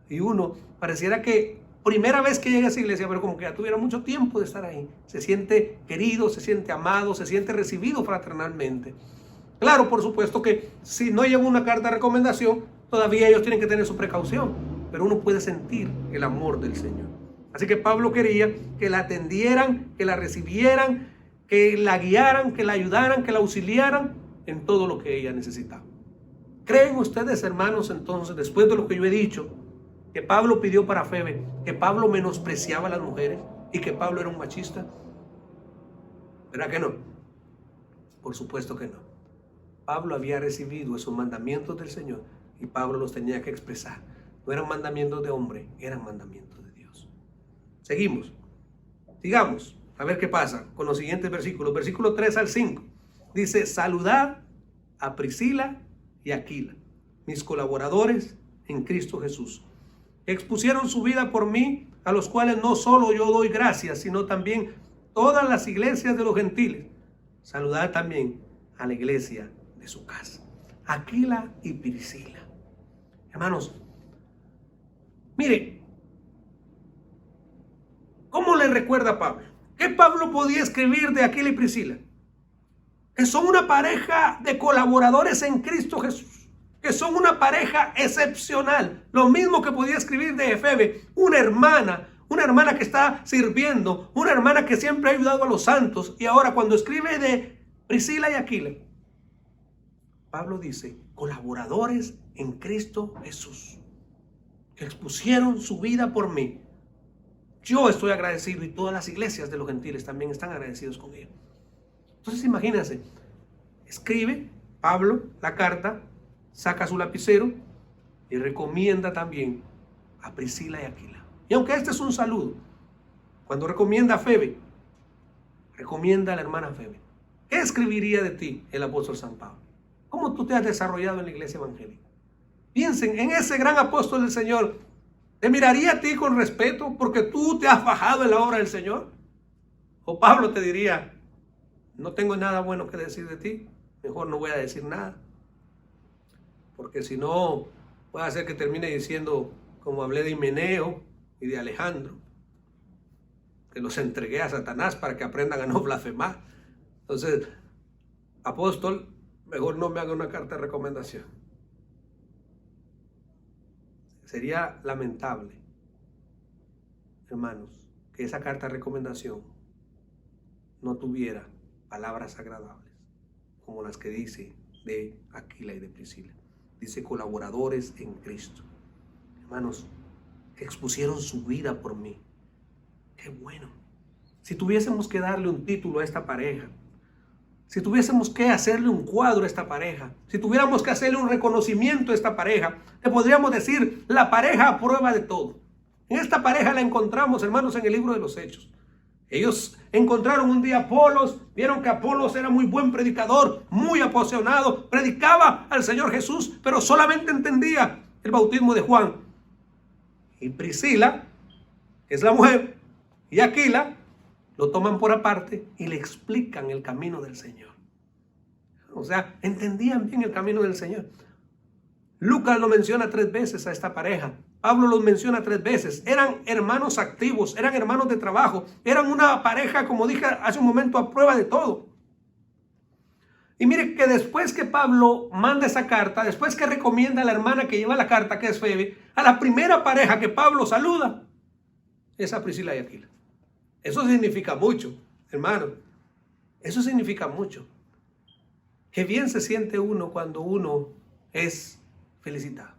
Y uno pareciera que primera vez que llega a esa iglesia, pero como que ya tuviera mucho tiempo de estar ahí. Se siente querido, se siente amado, se siente recibido fraternalmente. Claro, por supuesto que si no llega una carta de recomendación, todavía ellos tienen que tener su precaución. Pero uno puede sentir el amor del Señor. Así que Pablo quería que la atendieran, que la recibieran, que la guiaran, que la ayudaran, que la auxiliaran en todo lo que ella necesitaba. ¿Creen ustedes, hermanos, entonces, después de lo que yo he dicho, que Pablo pidió para Febe, que Pablo menospreciaba a las mujeres y que Pablo era un machista? ¿Verdad que no? Por supuesto que no. Pablo había recibido esos mandamientos del Señor y Pablo los tenía que expresar. No eran mandamientos de hombre, eran mandamientos de Dios. Seguimos. Sigamos. A ver qué pasa con los siguientes versículos. Versículo 3 al 5. Dice, saludad a Priscila y Aquila, mis colaboradores en Cristo Jesús, que expusieron su vida por mí, a los cuales no solo yo doy gracias, sino también todas las iglesias de los gentiles. Saludad también a la iglesia de su casa. Aquila y Priscila. Hermanos, mire, ¿cómo le recuerda a Pablo? ¿Qué Pablo podía escribir de Aquila y Priscila? Que son una pareja de colaboradores en Cristo Jesús, que son una pareja excepcional. Lo mismo que podía escribir de Febe, una hermana que está sirviendo, una hermana que siempre ha ayudado a los santos. Y ahora cuando escribe de Priscila y Aquila, Pablo dice, colaboradores en Cristo Jesús, que expusieron su vida por mí. Yo estoy agradecido y todas las iglesias de los gentiles también están agradecidos con ellos. Entonces imagínense, escribe Pablo la carta, saca su lapicero y recomienda también a Priscila y Aquila. Y aunque este es un saludo, cuando recomienda a Febe, recomienda a la hermana Febe. ¿Qué escribiría de ti el apóstol San Pablo? ¿Cómo tú te has desarrollado en la iglesia evangélica? Piensen en ese gran apóstol del Señor. ¿Te miraría a ti con respeto porque tú te has fajado en la obra del Señor? ¿O Pablo te diría, no tengo nada bueno que decir de ti, mejor no voy a decir nada? Porque si no, puede ser que termine diciendo, como hablé de Himeneo y de Alejandro, que los entregué a Satanás para que aprendan a no blasfemar. Entonces, apóstol, mejor no me haga una carta de recomendación. Sería lamentable, hermanos, que esa carta de recomendación no tuviera palabras agradables, como las que dice de Aquila y de Priscila. Dice colaboradores en Cristo. Hermanos, que expusieron su vida por mí. Qué bueno. Si tuviésemos que darle un título a esta pareja, si tuviésemos que hacerle un cuadro a esta pareja, si tuviéramos que hacerle un reconocimiento a esta pareja, le podríamos decir la pareja a prueba de todo. En esta pareja la encontramos, hermanos, en el libro de los Hechos. Ellos encontraron un día a Apolos, vieron que Apolos era muy buen predicador, muy apasionado, predicaba al Señor Jesús, pero solamente entendía el bautismo de Juan. Y Priscila que es la mujer, y Aquila, lo toman por aparte y le explican el camino del Señor. O sea, entendían bien el camino del Señor. Lucas lo menciona 3 veces a esta pareja. Pablo los menciona 3 veces. Eran hermanos activos, eran hermanos de trabajo, eran una pareja, como dije hace un momento, a prueba de todo. Y mire que después que Pablo manda esa carta, después que recomienda a la hermana que lleva la carta, que es Febe, a la primera pareja que Pablo saluda, es a Priscila y Aquila. Eso significa mucho, hermano. Eso significa mucho. Qué bien se siente uno cuando uno es felicitado.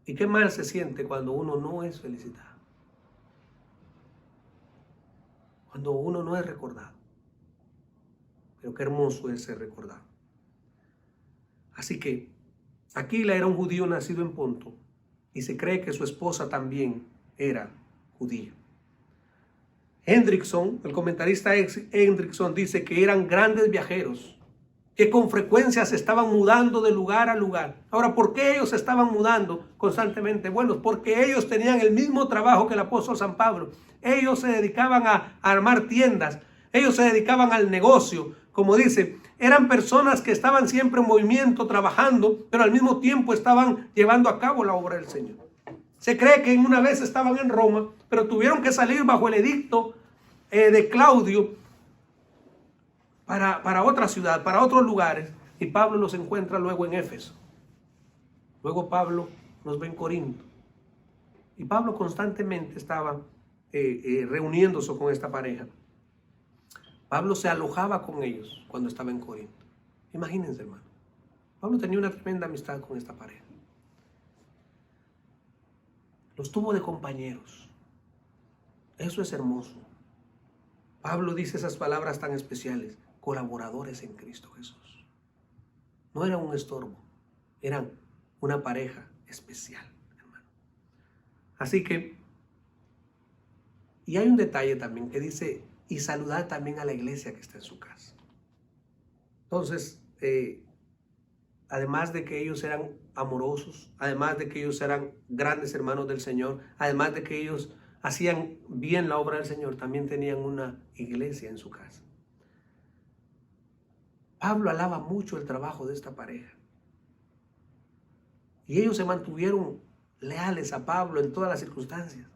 Y qué mal se siente cuando uno no es felicitado. Cuando uno no es recordado. Pero qué hermoso es ser recordado. Así que Aquila era un judío nacido en Ponto y se cree que su esposa también era judía. Hendrickson, el comentarista Hendrickson, dice que eran grandes viajeros, que con frecuencia se estaban mudando de lugar a lugar. Ahora, ¿por qué ellos se estaban mudando constantemente? Bueno, porque ellos tenían el mismo trabajo que el apóstol San Pablo. Ellos se dedicaban a armar tiendas, ellos se dedicaban al negocio. Como dice, eran personas que estaban siempre en movimiento, trabajando, pero al mismo tiempo estaban llevando a cabo la obra del Señor. Se cree que una vez estaban en Roma, pero tuvieron que salir bajo el edicto de Claudio para otra ciudad, para otros lugares, y Pablo los encuentra luego en Éfeso. Luego Pablo los ve en Corinto. Y Pablo constantemente estaba reuniéndose con esta pareja. Pablo se alojaba con ellos cuando estaba en Corinto. Imagínense, hermano. Pablo tenía una tremenda amistad con esta pareja. Los tuvo de compañeros. Eso es hermoso. Pablo dice esas palabras tan especiales. Colaboradores en Cristo Jesús. No eran un estorbo. Eran una pareja especial, hermano. Así que, y hay un detalle también que dice, y saludar también a la iglesia que está en su casa. Entonces, además de que ellos eran amorosos, además de que ellos eran grandes hermanos del Señor, además de que ellos hacían bien la obra del Señor, también tenían una iglesia en su casa. Pablo alaba mucho el trabajo de esta pareja. Y ellos se mantuvieron leales a Pablo en todas las circunstancias.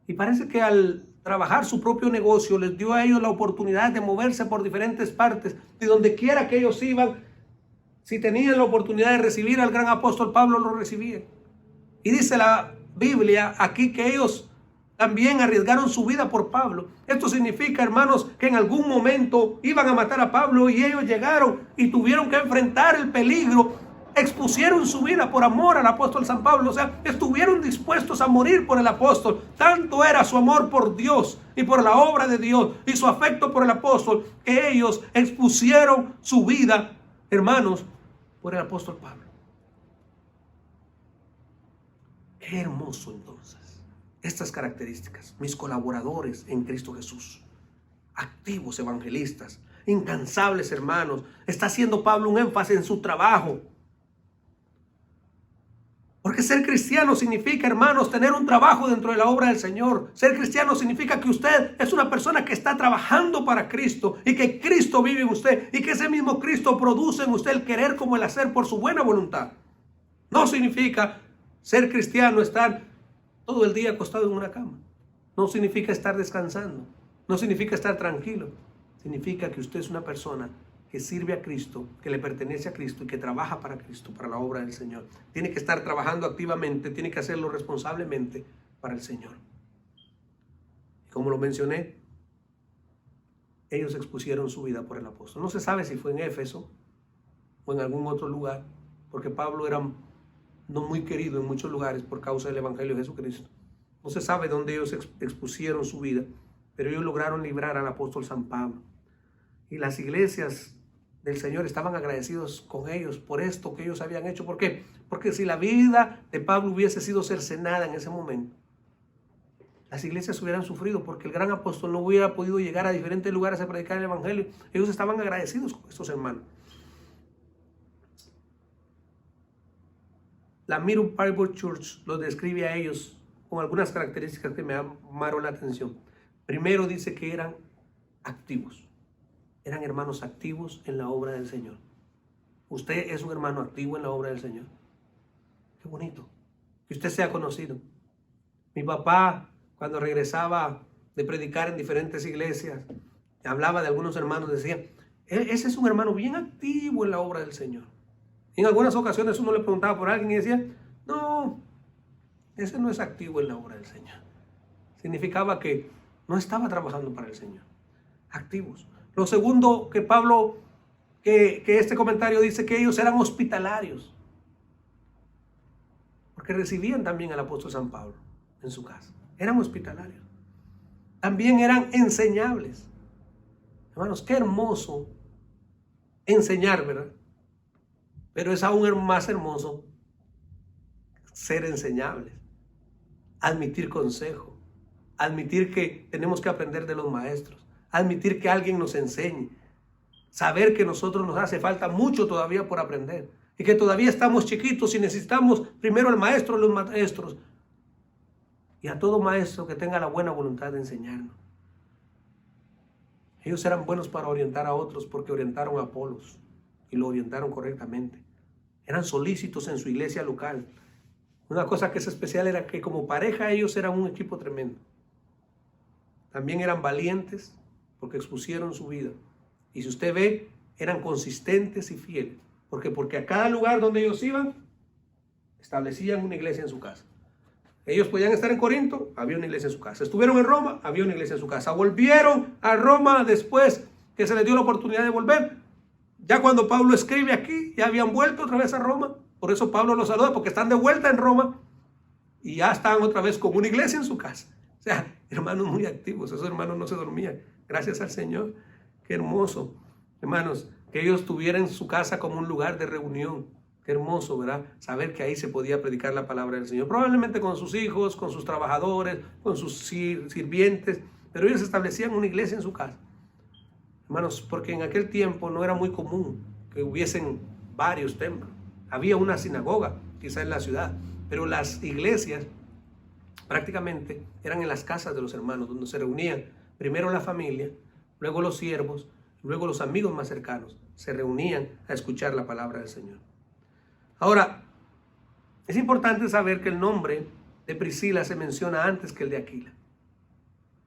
Y parece que al trabajar su propio negocio les dio a ellos la oportunidad de moverse por diferentes partes. Y donde quiera que ellos iban, si tenían la oportunidad de recibir al gran apóstol Pablo, lo recibían. Y dice la Biblia aquí que ellos también arriesgaron su vida por Pablo. Esto significa, hermanos, que en algún momento iban a matar a Pablo y ellos llegaron y tuvieron que enfrentar el peligro. Expusieron su vida por amor al apóstol San Pablo. O sea, estuvieron dispuestos a morir por el apóstol. Tanto era su amor por Dios y por la obra de Dios y su afecto por el apóstol que ellos expusieron su vida, hermanos, por el apóstol Pablo. Qué hermoso entonces. Estas características, mis colaboradores en Cristo Jesús, activos evangelistas, incansables hermanos. Está haciendo Pablo un énfasis en su trabajo. Porque ser cristiano significa, hermanos, tener un trabajo dentro de la obra del Señor. Ser cristiano significa que usted es una persona que está trabajando para Cristo y que Cristo vive en usted y que ese mismo Cristo produce en usted el querer como el hacer por su buena voluntad. No significa ser cristiano estar todo el día acostado en una cama. No significa estar descansando. No significa estar tranquilo. Significa que usted es una persona que sirve a Cristo, que le pertenece a Cristo y que trabaja para Cristo, para la obra del Señor. Tiene que estar trabajando activamente, tiene que hacerlo responsablemente para el Señor. Y como lo mencioné, ellos expusieron su vida por el apóstol. No se sabe si fue en Éfeso o en algún otro lugar, porque Pablo era no muy querido en muchos lugares por causa del Evangelio de Jesucristo. No se sabe dónde ellos expusieron su vida, pero ellos lograron librar al apóstol San Pablo. Y las iglesias del Señor estaban agradecidos con ellos por esto que ellos habían hecho. ¿Por qué? Porque si la vida de Pablo hubiese sido cercenada en ese momento, las iglesias hubieran sufrido, porque el gran apóstol no hubiera podido llegar a diferentes lugares a predicar el Evangelio. Ellos estaban agradecidos con estos hermanos. La Middle Bible Church los describe a ellos con algunas características que me llamaron la atención. Primero dice que eran activos. Eran hermanos activos en la obra del Señor. Usted es un hermano activo en la obra del Señor. Qué bonito que usted sea conocido. Mi papá, cuando regresaba de predicar en diferentes iglesias, hablaba de algunos hermanos, decía, ese es un hermano bien activo en la obra del Señor. Y en algunas ocasiones uno le preguntaba por alguien y decía, no, ese no es activo en la obra del Señor. Significaba que no estaba trabajando para el Señor. Activos. Lo segundo que Pablo, que este comentario dice que ellos eran hospitalarios. Porque recibían también al apóstol San Pablo en su casa. Eran hospitalarios. También eran enseñables. Hermanos, qué hermoso enseñar, ¿verdad? Pero es aún más hermoso ser enseñables. Admitir consejo. Admitir que tenemos que aprender de los maestros. Admitir que alguien nos enseñe. Saber que nosotros nos hace falta mucho todavía por aprender. Y que todavía estamos chiquitos y necesitamos primero al maestro de los maestros. Y a todo maestro que tenga la buena voluntad de enseñarnos. Ellos eran buenos para orientar a otros porque orientaron a Apolos y lo orientaron correctamente. Eran solícitos en su iglesia local. Una cosa que es especial era que como pareja ellos eran un equipo tremendo. También eran valientes porque expusieron su vida. Y si usted ve, eran consistentes y fieles. Porque a cada lugar donde ellos iban, establecían una iglesia en su casa. Ellos podían estar en Corinto, había una iglesia en su casa. Estuvieron en Roma, había una iglesia en su casa. Volvieron a Roma después que se les dio la oportunidad de volver. Ya cuando Pablo escribe aquí, ya habían vuelto otra vez a Roma. Por eso Pablo los saluda, porque están de vuelta en Roma. Y ya están otra vez con una iglesia en su casa. O sea, hermanos muy activos. Esos hermanos no se dormían. Gracias al Señor. Qué hermoso. Hermanos, que ellos tuvieran su casa como un lugar de reunión. Qué hermoso, ¿verdad? Saber que ahí se podía predicar la palabra del Señor. Probablemente con sus hijos, con sus trabajadores, con sus sirvientes. Pero ellos establecían una iglesia en su casa. Hermanos, porque en aquel tiempo no era muy común que hubiesen varios templos. Había una sinagoga, quizá en la ciudad. Pero las iglesias prácticamente eran en las casas de los hermanos, donde se reunían primero la familia, luego los siervos, luego los amigos más cercanos. Se reunían a escuchar la palabra del Señor. Ahora, es importante saber que el nombre de Priscila se menciona antes que el de Aquila.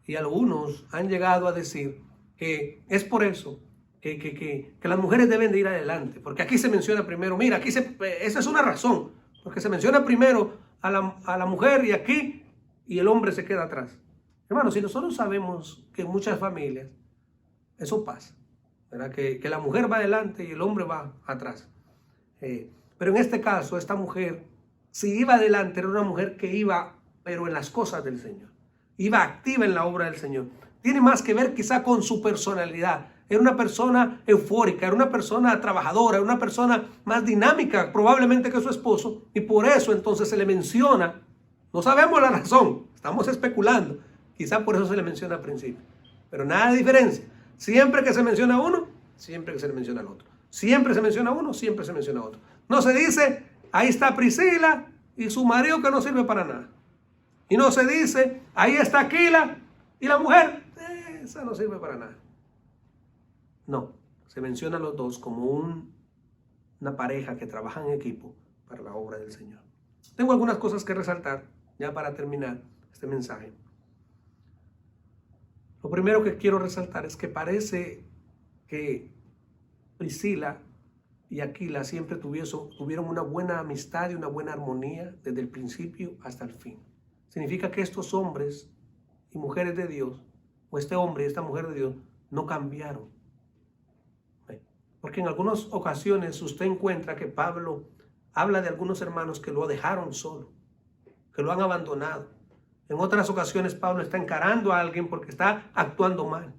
Y algunos han llegado a decir que es por eso que las mujeres deben de ir adelante. Porque aquí se menciona primero, mira, esa es una razón. Porque se menciona primero a la mujer y aquí, y el hombre se queda atrás. Hermanos, si nosotros sabemos que en muchas familias eso pasa, ¿verdad? Que la mujer va adelante y el hombre va atrás. Pero en este caso, esta mujer, si iba adelante, era una mujer que iba, pero en las cosas del Señor. Iba activa en la obra del Señor. Tiene más que ver quizá con su personalidad. Era una persona eufórica, era una persona trabajadora, era una persona más dinámica probablemente que su esposo. Y por eso entonces se le menciona, no sabemos la razón, estamos especulando. Quizá por eso se le menciona al principio. Pero nada de diferencia. Siempre que se menciona a uno, siempre que se le menciona al otro. Siempre se menciona a uno, siempre se menciona a otro. No se dice, ahí está Priscila y su marido que no sirve para nada. Y no se dice, ahí está Aquila y la mujer, esa no sirve para nada. No, se menciona a los dos como una pareja que trabaja en equipo para la obra del Señor. Tengo algunas cosas que resaltar ya para terminar este mensaje. Lo primero que quiero resaltar es que parece que Priscila y Aquila siempre tuvieron una buena amistad y una buena armonía desde el principio hasta el fin. Significa que estos hombres y mujeres de Dios, o este hombre y esta mujer de Dios, no cambiaron. Porque en algunas ocasiones usted encuentra que Pablo habla de algunos hermanos que lo dejaron solo, que lo han abandonado. En otras ocasiones Pablo está encarando a alguien porque está actuando mal.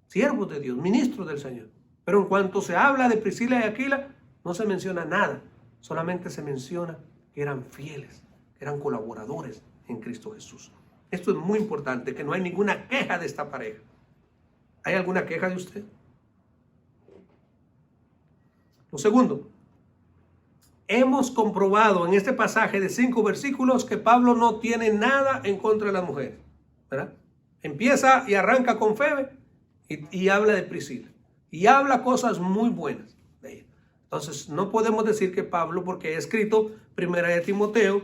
Siervos de Dios, ministros del Señor. Pero en cuanto se habla de Priscila y Aquila, no se menciona nada. Solamente se menciona que eran fieles, que eran colaboradores en Cristo Jesús. Esto es muy importante, que no hay ninguna queja de esta pareja. ¿Hay alguna queja de usted? Lo segundo, hemos comprobado en este pasaje de 5 versículos que Pablo no tiene nada en contra de las mujeres, ¿verdad? Empieza y arranca con Febe y habla de Priscila. Y habla cosas muy buenas de ella. Entonces, no podemos decir que Pablo, porque ha escrito Primera de Timoteo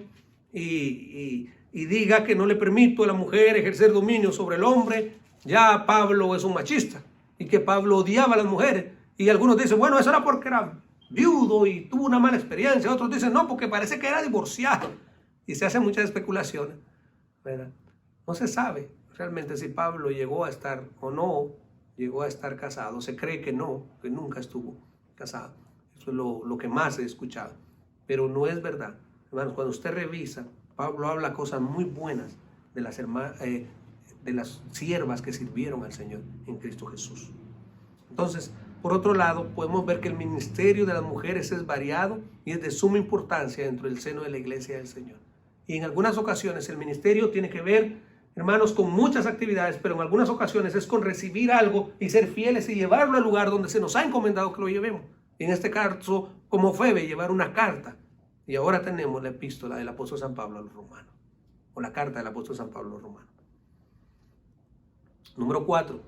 y diga que no le permito a la mujer ejercer dominio sobre el hombre, ya Pablo es un machista y que Pablo odiaba a las mujeres. Y algunos dicen, bueno, eso era porque era viudo y tuvo una mala experiencia. Otros dicen, no, porque parece que era divorciado. Y se hacen muchas especulaciones, ¿verdad? No se sabe realmente si Pablo llegó a estar o no llegó a estar casado. Se cree que no, que nunca estuvo casado. Eso es lo que más he escuchado. Pero no es verdad. Hermanos, cuando usted revisa, Pablo habla cosas muy buenas de las siervas que sirvieron al Señor en Cristo Jesús. Entonces, por otro lado, podemos ver que el ministerio de las mujeres es variado y es de suma importancia dentro del seno de la iglesia del Señor. Y en algunas ocasiones el ministerio tiene que ver, hermanos, con muchas actividades, pero en algunas ocasiones es con recibir algo y ser fieles y llevarlo al lugar donde se nos ha encomendado que lo llevemos. En este caso, como Febe, llevar una carta. Y ahora tenemos la epístola del apóstol San Pablo a los romanos, o la carta del apóstol San Pablo a los romanos. Número 4.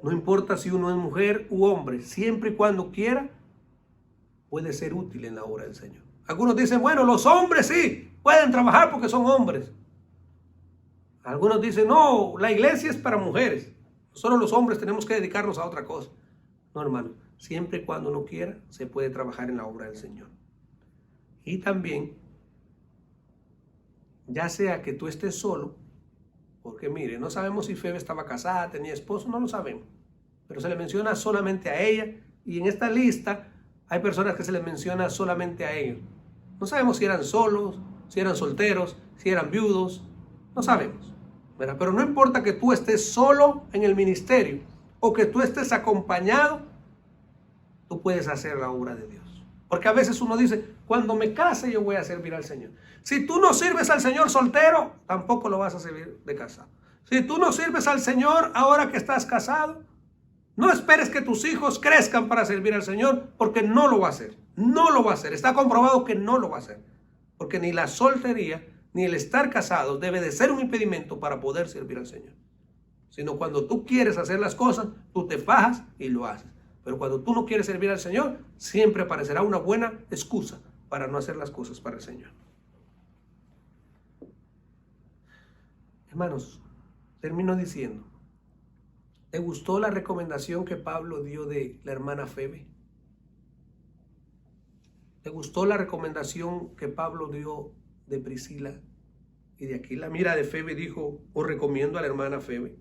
No importa si uno es mujer u hombre, siempre y cuando quiera, puede ser útil en la obra del Señor. Algunos dicen, bueno, los hombres sí, pueden trabajar porque son hombres. Algunos dicen, no, la iglesia es para mujeres. Solo los hombres tenemos que dedicarnos a otra cosa. No, hermano, siempre y cuando uno quiera, se puede trabajar en la obra del Señor. Y también, ya sea que tú estés solo, porque mire, no sabemos si Febe estaba casada, tenía esposo, no lo sabemos. Pero se le menciona solamente a ella. Y en esta lista hay personas que se les menciona solamente a ellos. No sabemos si eran solos, si eran solteros, si eran viudos. No sabemos, ¿verdad? Pero no importa que tú estés solo en el ministerio o que tú estés acompañado, tú puedes hacer la obra de Dios. Porque a veces uno dice, cuando me case yo voy a servir al Señor. Si tú no sirves al Señor soltero, tampoco lo vas a servir de casado. Si tú no sirves al Señor ahora que estás casado, no esperes que tus hijos crezcan para servir al Señor, porque no lo va a hacer. No lo va a hacer. Está comprobado que no lo va a hacer. Porque ni la soltería ni el estar casado debe de ser un impedimento para poder servir al Señor. Sino cuando tú quieres hacer las cosas, tú te fajas y lo haces. Pero cuando tú no quieres servir al Señor, siempre aparecerá una buena excusa para no hacer las cosas para el Señor. Hermanos, termino diciendo, ¿te gustó la recomendación que Pablo dio de la hermana Febe? ¿Te gustó la recomendación que Pablo dio de Priscila y de Aquila? Mira, de Febe dijo, os recomiendo a la hermana Febe.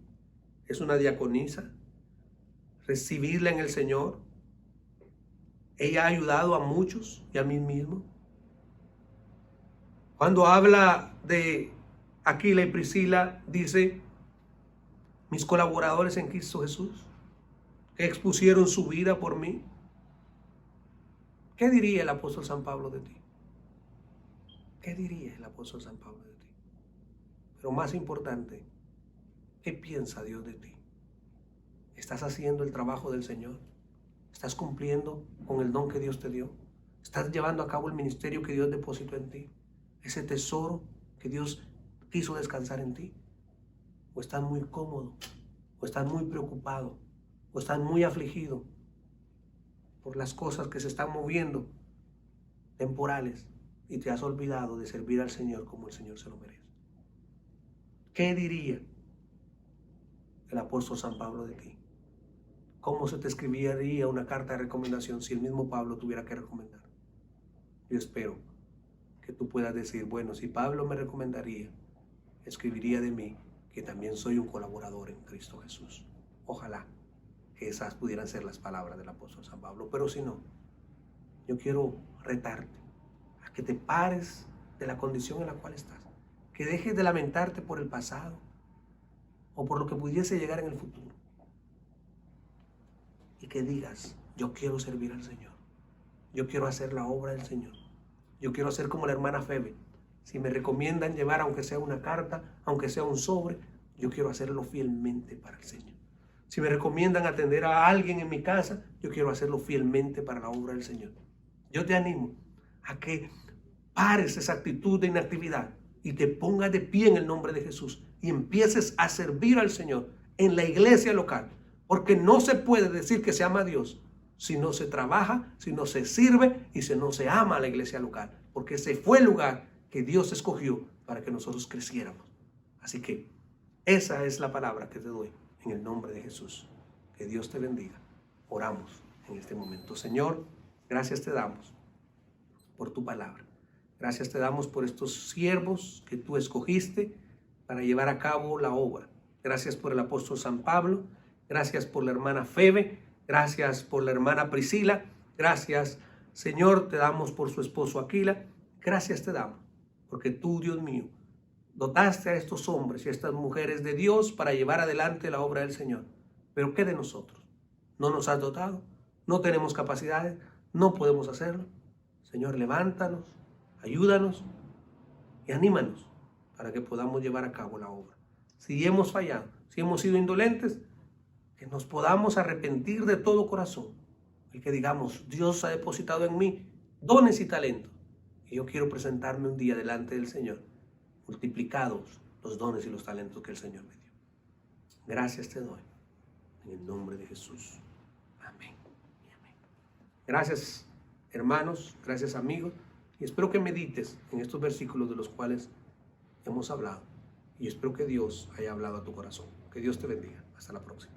Es una diaconisa. Recibirla en el Señor. Ella ha ayudado a muchos y a mí mismo. Cuando habla de Aquila y Priscila, dice, mis colaboradores en Cristo Jesús, que expusieron su vida por mí. ¿Qué diría el apóstol San Pablo de ti? ¿Qué diría el apóstol San Pablo de ti? Pero más importante, ¿qué piensa Dios de ti? ¿Estás haciendo el trabajo del Señor? ¿Estás cumpliendo con el don que Dios te dio? ¿Estás llevando a cabo el ministerio que Dios depositó en ti? ¿Ese tesoro que Dios quiso descansar en ti? ¿O estás muy cómodo? ¿O estás muy preocupado? ¿O estás muy afligido por las cosas que se están moviendo, temporales, y te has olvidado de servir al Señor como el Señor se lo merece? ¿Qué diría el apóstol San Pablo de ti? ¿Cómo se te escribiría una carta de recomendación si el mismo Pablo tuviera que recomendar? Yo espero que tú puedas decir, bueno, si Pablo me recomendaría, escribiría de mí que también soy un colaborador en Cristo Jesús. Ojalá que esas pudieran ser las palabras del apóstol San Pablo. Pero si no, yo quiero retarte a que te pares de la condición en la cual estás, que dejes de lamentarte por el pasado o por lo que pudiese llegar en el futuro, y que digas, yo quiero servir al Señor, yo quiero hacer la obra del Señor, yo quiero hacer como la hermana Febe. Si me recomiendan llevar, aunque sea una carta, aunque sea un sobre, yo quiero hacerlo fielmente para el Señor. Si me recomiendan atender a alguien en mi casa, yo quiero hacerlo fielmente para la obra del Señor. Yo te animo a que pares esa actitud de inactividad y te pongas de pie en el nombre de Jesús y empieces a servir al Señor en la iglesia local. Porque no se puede decir que se ama a Dios si no se trabaja, si no se sirve y si no se ama a la iglesia local. Porque ese fue el lugar que Dios escogió para que nosotros creciéramos. Así que esa es la palabra que te doy en el nombre de Jesús. Que Dios te bendiga. Oramos en este momento. Señor, gracias te damos por tu palabra. Gracias te damos por estos siervos que tú escogiste para llevar a cabo la obra. Gracias por el apóstol San Pablo. Gracias por la hermana Febe. Gracias por la hermana Priscila. Gracias, Señor, te damos por su esposo Aquila. Gracias te damos porque tú, Dios mío, dotaste a estos hombres y a estas mujeres de Dios para llevar adelante la obra del Señor. Pero ¿qué de nosotros? ¿No nos has dotado? ¿No tenemos capacidades? ¿No podemos hacerlo? Señor, levántanos, ayúdanos y anímanos para que podamos llevar a cabo la obra. Si hemos fallado, si hemos sido indolentes, que nos podamos arrepentir de todo corazón y que digamos, Dios ha depositado en mí dones y talentos y yo quiero presentarme un día delante del Señor, multiplicados los dones y los talentos que el Señor me dio. Gracias te doy, en el nombre de Jesús. Amén y amén. Gracias, hermanos, gracias, amigos, y espero que medites en estos versículos de los cuales hemos hablado, y espero que Dios haya hablado a tu corazón. Que Dios te bendiga. Hasta la próxima.